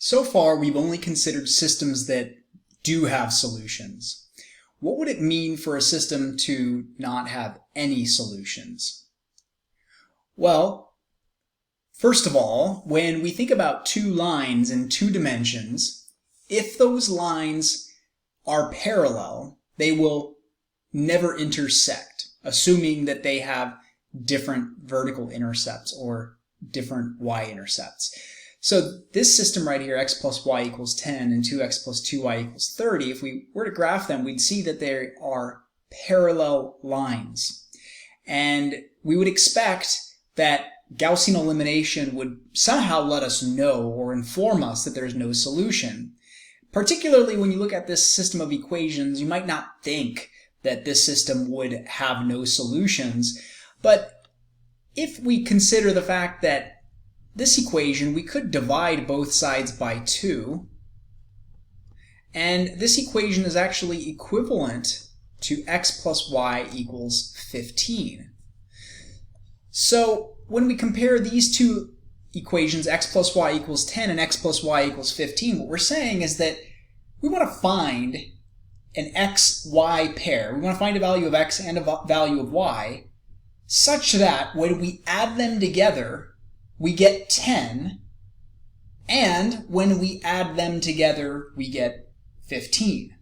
So far, we've only considered systems that do have solutions. What would it mean for a system to not have any solutions? Well, first of all, when we think about two lines in two dimensions, if those lines are parallel, they will never intersect, assuming that they have different vertical intercepts or different y-intercepts. So this system right here, x plus y equals 10 and 2x plus 2y equals 30, if we were to graph them, we'd see that they are parallel lines. And we would expect that Gaussian elimination would somehow let us know or inform us that there's no solution. Particularly when you look at this system of equations, you might not think that this system would have no solutions. But if we consider the fact that this equation, we could divide both sides by 2. And this equation is actually equivalent to x plus y equals 15. So when we compare these two equations, x plus y equals 10 and x plus y equals 15, what we're saying is that we want to find an x-y pair. We want to find a value of x and a value of y such that when we add them together, we get 10, and when we add them together, we get 15.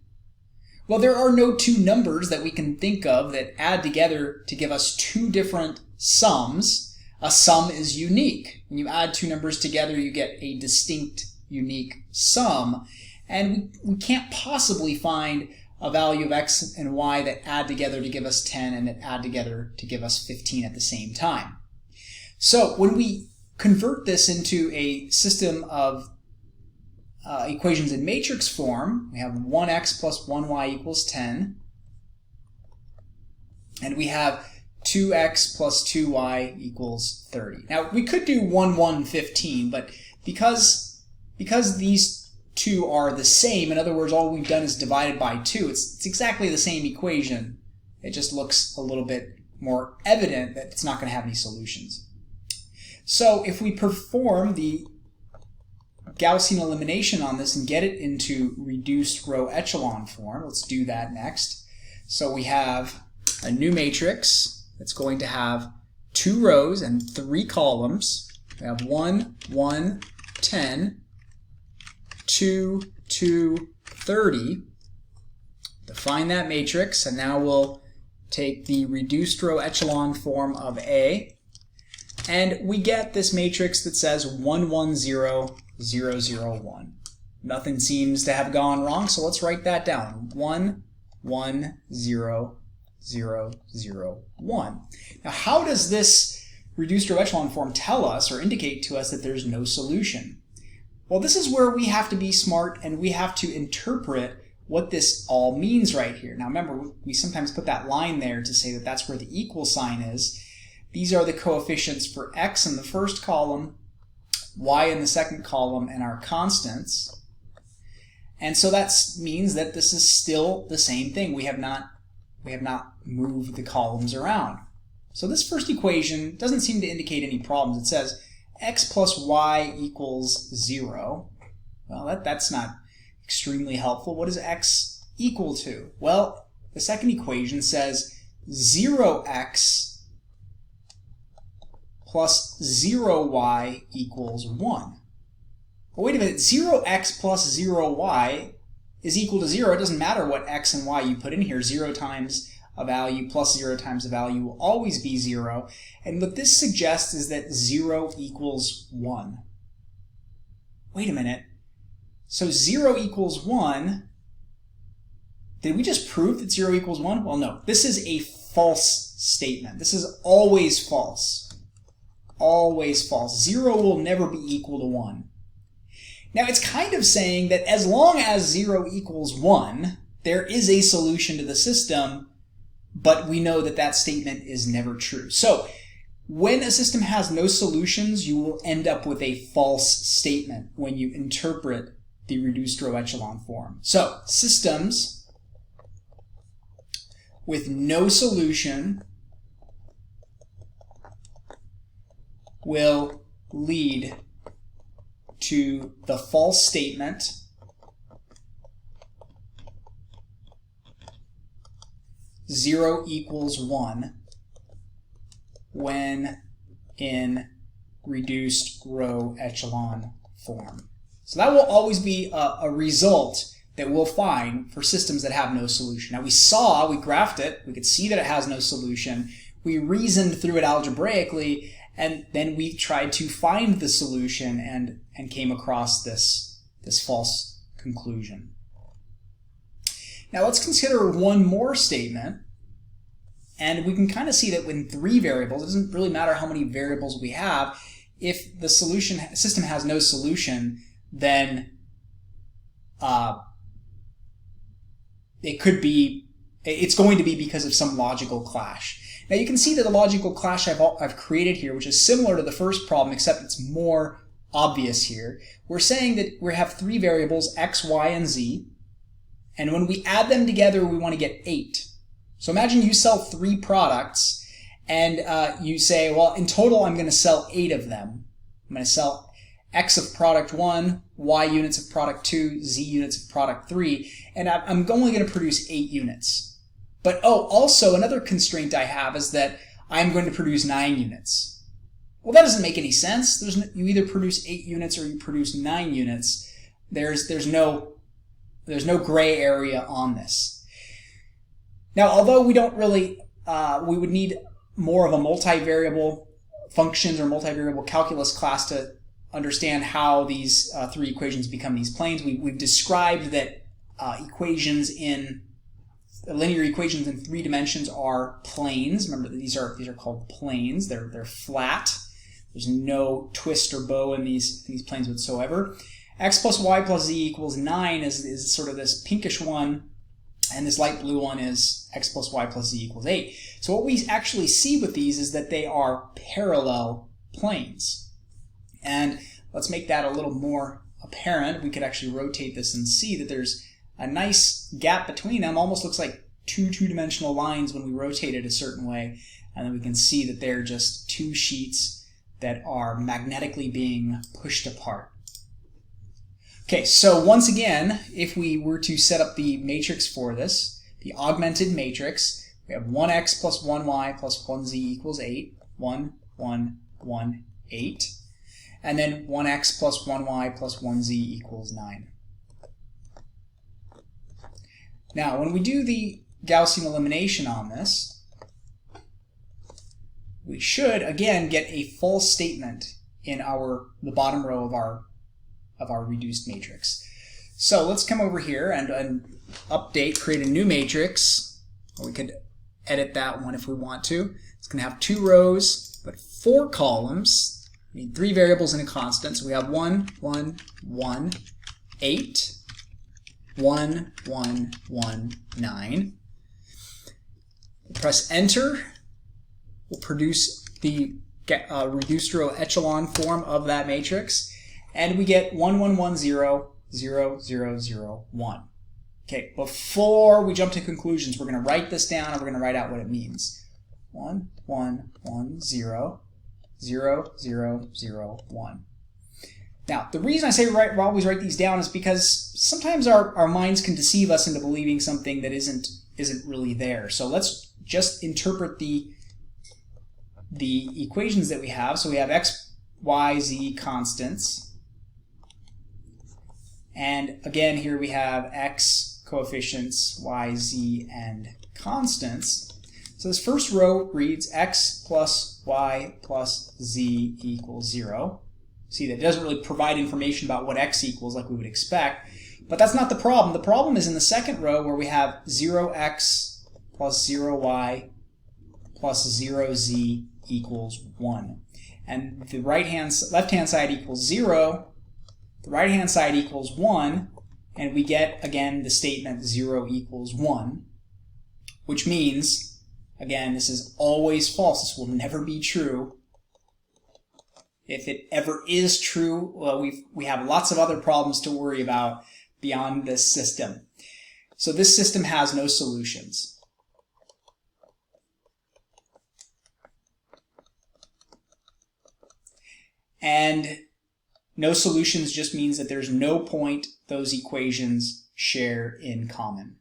Well, there are no two numbers that we can think of that add together to give us two different sums. A sum is unique. When you add two numbers together, you get a distinct, unique sum, and we can't possibly find a value of x and y that add together to give us 10 and that add together to give us 15 at the same time. So when we convert this into a system of equations in matrix form, we have 1x plus 1y equals 10, and we have 2x plus 2y equals 30. Now, we could do 1, 1, 15, but because these two are the same, in other words, all we've done is divided by 2, it's exactly the same equation. It just looks a little bit more evident that it's not going to have any solutions. So if we perform the Gaussian elimination on this and get it into reduced row echelon form, let's do that next. So we have a new matrix that's going to have 2 rows and 3 columns. We have 1, 1, 10, 2, 2, 30. Define that matrix, and now we'll take the reduced row echelon form of A, and we get this matrix that says 1, 1, 0, 0, 0, 1. Nothing seems to have gone wrong, so let's write that down. 1, 1, 0, 0, 0, 1. Now, how does this reduced row echelon form tell us or indicate to us that there's no solution? Well, this is where we have to be smart and we have to interpret what this all means right here. Now, remember, we sometimes put that line there to say that that's where the equal sign is. These are the coefficients for x in the first column, y in the second column, and our constants. And so that means that this is still the same thing. We have not moved the columns around. So this first equation doesn't seem to indicate any problems. It says x plus y equals 0. Well, that's not extremely helpful. What is x equal to? Well, the second equation says 0x plus 0y equals 1. But wait a minute, 0x plus 0y is equal to 0. It doesn't matter what x and y you put in here. 0 times a value plus 0 times a value will always be 0. And what this suggests is that 0 equals 1. Wait a minute. So 0 equals 1. Did we just prove that 0 equals 1? Well, no. This is a false statement. This is always false. Always false. 0 will never be equal to 1. Now, it's kind of saying that as long as 0 equals 1, there is a solution to the system, but we know that that statement is never true. So when a system has no solutions, you will end up with a false statement when you interpret the reduced row echelon form. So systems with no solution will lead to the false statement zero equals 1 when in reduced row echelon form. So that will always be a result that we'll find for systems that have no solution. Now we graphed it, we could see that it has no solution, we reasoned through it algebraically, and then we tried to find the solution and came across this false conclusion. Now let's consider one more statement, and we can kind of see that when 3 variables, it doesn't really matter how many variables we have, if the system has no solution, then it's going to be because of some logical clash. Now you can see that the logical clash I've created here, which is similar to the first problem, except it's more obvious here. We're saying that we have 3 variables, x, y, and z, and when we add them together, we want to get 8. So imagine you sell 3 products, and you say, well, in total, I'm going to sell 8 of them. I'm going to sell x of product 1, y units of product 2, z units of product 3, and I'm only going to produce 8 units. But also another constraint I have is that I'm going to produce 9 units. Well, that doesn't make any sense. You either produce 8 units or you produce 9 units. There's no gray area on this. Now, although we don't really, we would need more of a multivariable functions or multivariable calculus class to understand how these 3 equations become these planes. We've described that linear equations in 3 dimensions are planes. Remember that these are called planes. They're flat. There's no twist or bow in these planes whatsoever. X plus y plus z equals 9 is sort of this pinkish one, and this light blue one is x plus y plus z equals 8. So what we actually see with these is that they are parallel planes. And let's make that a little more apparent. We could actually rotate this and see that there's a nice gap between them. Almost looks like 2 two-dimensional lines when we rotate it a certain way. And then we can see that they're just 2 sheets that are magnetically being pushed apart. Okay, so once again, if we were to set up the matrix for this, the augmented matrix, we have 1x plus 1y plus 1z equals 8, 1, 1, 1, 8. And then 1x plus 1y plus 1z equals 9. Now, when we do the Gaussian elimination on this, we should, again, get a false statement in the bottom row of our reduced matrix. So let's come over here and create a new matrix. Or we could edit that one if we want to. It's going to have 2 rows, but 4 columns. We need 3 variables and a constant. So we have 1, 1, 1, 8, 1, 1, 1, 9. We'll press enter. We'll produce the reduced row echelon form of that matrix. And we get 1, 1, 1, 0, 0, 0, 0, 1. Okay, before we jump to conclusions, we're going to write this down and we're going to write out what it means. 1, 1, 1, 0, 0, 0, 0, 1. Now, the reason I say always write these down is because sometimes our minds can deceive us into believing something that isn't really there. So let's just interpret the equations that we have. So we have x, y, z constants. And again, here we have x coefficients, y, z, and constants. So this first row reads x plus y plus z equals 0. See, that doesn't really provide information about what x equals like we would expect. But that's not the problem. The problem is in the second row where we have 0x plus 0y plus 0z equals 1. And the left-hand side equals 0. The right-hand side equals 1, and we get, again, the statement 0 equals 1, which means, again, this is always false. This will never be true. If it ever is true, well, we have lots of other problems to worry about beyond this system. So this system has no solutions. And No solutions just means that there's no point those equations share in common.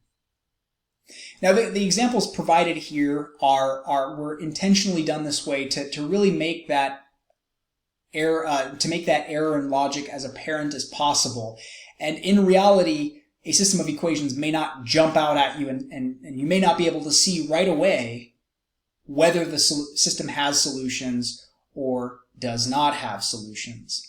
Now the examples provided here were intentionally done this way to really make that error in logic as apparent as possible. And in reality, a system of equations may not jump out at you, and you may not be able to see right away whether the system has solutions or does not have solutions.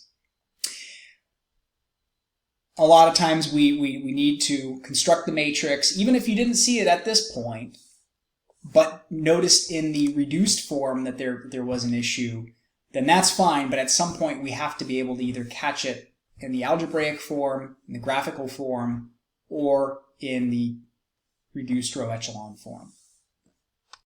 A lot of times we need to construct the matrix, even if you didn't see it at this point, but noticed in the reduced form that there was an issue, then that's fine, but at some point we have to be able to either catch it in the algebraic form, in the graphical form, or in the reduced row echelon form.